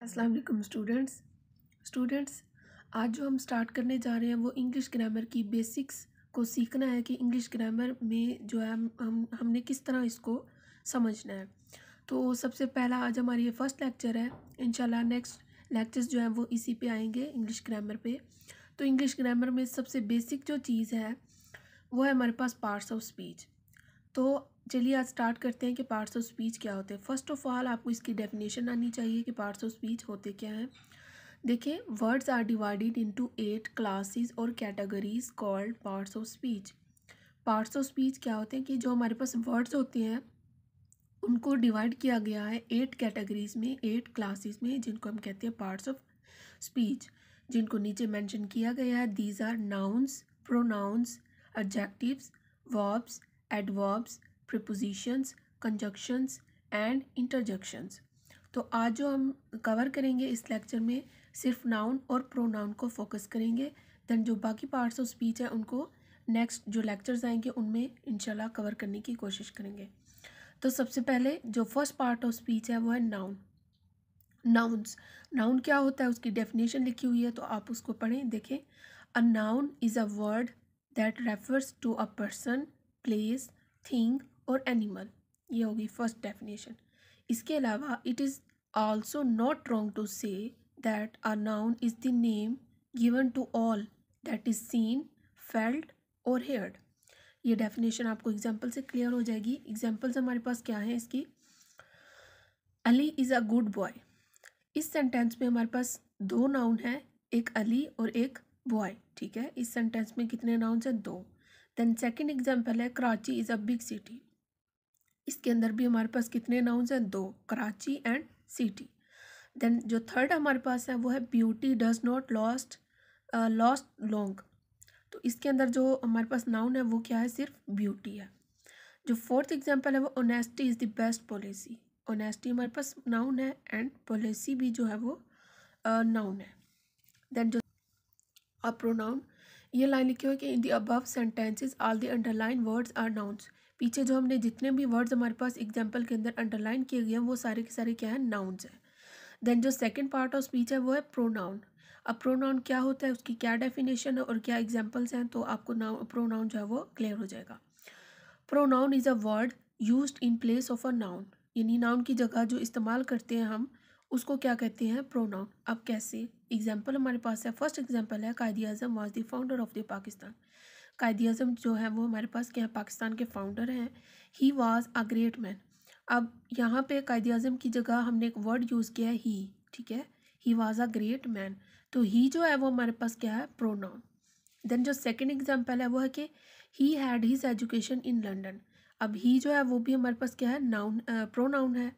अस्सलाम वालेकुम स्टूडेंट्स आज जो हम स्टार्ट करने जा रहे हैं वो इंग्लिश ग्रामर की बेसिक्स को सीखना है कि इंग्लिश ग्रामर में जो है हमने किस तरह इसको समझना है। तो सबसे पहला आज हमारी ये फर्स्ट लेक्चर है। इंशाल्लाह नेक्स्ट लेक्चर्स जो है वो इसी पे आएंगे, इंग्लिश ग्रामर पे। तो इंग्लिश ग्रामर में सबसे बेसिक जो चीज़ है वो है हमारे पास पार्ट्स ऑफ स्पीच। तो चलिए आज स्टार्ट करते हैं कि पार्ट्स ऑफ स्पीच क्या होते हैं। फर्स्ट ऑफ ऑल आपको इसकी डेफिनेशन आनी चाहिए कि पार्ट्स ऑफ स्पीच होते क्या हैं। देखिए, words are divided into 8 classes और categories called parts of speech. Parts of speech क्या होते हैं कि जो हमारे पास वर्ड्स होते हैं उनको डिवाइड किया गया है 8 कैटेगरीज में, 8 क्लासेस में, जिनको हम कहते हैं पार्ट्स ऑफ स्पीच, जिनको नीचे मेंशन किया गया है। These are nouns, pronouns, adjectives, verbs, adverbs, prepositions, conjunctions and interjections. तो आज जो हम कवर करेंगे इस लेक्चर में सिर्फ नाउन और प्रोनाउन को फोकस करेंगे। देन जो बाकी पार्ट्स ऑफ स्पीच है उनको नेक्स्ट जो लेक्चर्स आएंगे उनमें इंशाल्लाह कवर करने की कोशिश करेंगे। तो सबसे पहले जो फर्स्ट पार्ट ऑफ स्पीच है वो है नाउन। नाउन्स, नाउन क्या होता है उसकी डेफिनेशन लिखी हुई है, तो आप उसको पढ़ें। देखें, a noun is a word that refers to a person, place, thing और एनिमल। ये होगी फर्स्ट डेफिनेशन। इसके अलावा it is also not wrong to say that a noun is the name given to all that is seen, felt और heard. ये definition आपको example से clear हो जाएगी। एग्जाम्पल्स हमारे पास क्या है इसकी। Ali is a good boy. इस सेंटेंस में हमारे पास दो नाउन है, एक अली और एक बॉय। ठीक है, इस सेंटेंस में कितने नाउन्स हैं? दो। देन सेकंड एग्जांपल है Karachi is a big city. इसके अंदर भी हमारे पास कितने नाउन्स हैं? दो, कराची एंड सिटी। देन जो थर्ड हमारे पास है वो है beauty does not lost long. तो इसके अंदर जो हमारे पास नाउन है वो क्या है? सिर्फ ब्यूटी है। जो फोर्थ एग्जांपल है वो honesty is the best policy. Honesty हमारे पास नाउन है एंड पॉलिसी भी जो है वो नाउन है। देन जो प्रोनाउन, ये लाइन लिखी हुई है कि in the above sentences all the underline words are nouns. पीछे जो हमने जितने भी वर्ड्स हमारे पास एग्जांपल के अंदर अंडरलाइन किए गए हैं वो सारे के सारे क्या है? नाउन्स हैं। देन जो सेकंड पार्ट ऑफ स्पीच है वो है प्रोनाउन। अब प्रोनाउन क्या होता है, उसकी क्या डेफिनेशन है और क्या एग्जाम्पल्स हैं, तो आपको नाउन प्रोनाउन जो है वो क्लियर हो जाएगा। Pronoun is a word used in place of a noun, यानी नाउन की जगह जो इस्तेमाल करते हैं हम उसको क्या कहते हैं? प्रोनाउन। अब कैसे? एग्जाम्पल हमारे पास है, फर्स्ट एग्जाम्पल है Quaid Azam was the founder of the Pakistan. Quaid Azam जो है वो हमारे पास क्या है? पाकिस्तान के फाउंडर हैं। He was a great man. अब यहाँ पे कायद आज़म की जगह हमने एक वर्ड यूज़ किया है ही। ठीक है, he was a great man, तो ही जो है वो हमारे पास क्या है? प्रोनाउन। देन जो सेकंड एग्जाम्पल है वो है कि he had his education in London. अब ही जो है वो भी हमारे पास क्या है? नाउन, प्रोनाउन है।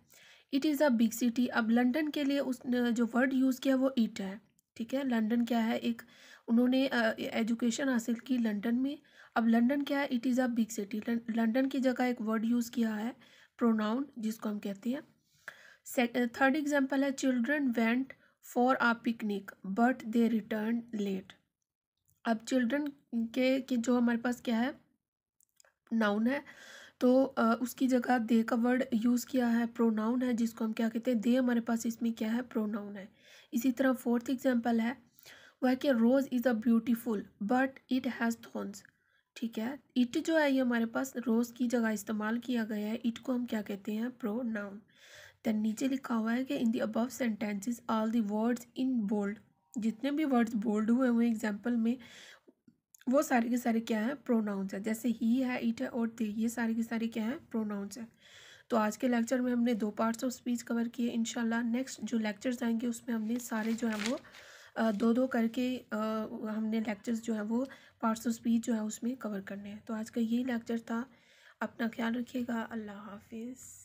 It is a big city. अब लंदन के लिए उस जो वर्ड यूज़ किया वो इट है। ठीक है, लंदन क्या है? एक उन्होंने एजुकेशन हासिल की लंदन में। अब लंदन क्या है? It is a big city. London की जगह एक वर्ड यूज़ किया है प्रोनाउन, जिसको हम कहते हैं। थर्ड एग्जाम्पल है children went for a picnic but they return late. अब चिल्ड्रन के जो हमारे पास क्या है? नाउन है, तो उसकी जगह दे का वर्ड यूज़ किया है, प्रोनाउन है, जिसको हम क्या कहते हैं? दे हमारे पास इसमें क्या है? प्रोनाउन है। इसी तरह फोर्थ एग्जांपल है वो है कि rose is a beautiful but it has thorns. ठीक है, इट जो है ये हमारे पास रोज़ की जगह इस्तेमाल किया गया है, इट को हम क्या कहते हैं? प्रोनाउन। देन नीचे लिखा हुआ है कि in the above sentences all the words in bold. जितने भी वर्ड्स बोल्ड हुए हुए एग्जाम्पल में वो सारे के सारे क्या है? प्रोनाउंस है। जैसे ही है, इट है और दे, ये सारे के सारे क्या है? प्रोनाउंस है। तो आज के लेक्चर में हमने दो पार्ट्स ऑफ स्पीच कवर किए। इंशाल्लाह नेक्स्ट जो लेक्चर्स आएंगे उसमें हमने सारे जो है वो दो दो करके हमने लेक्चर्स जो है वो पार्ट्स ऑफ स्पीच जो है उसमें कवर करने हैं। तो आज का यही लेक्चर था। अपना ख्याल रखिएगा। अल्लाह हाफिज़।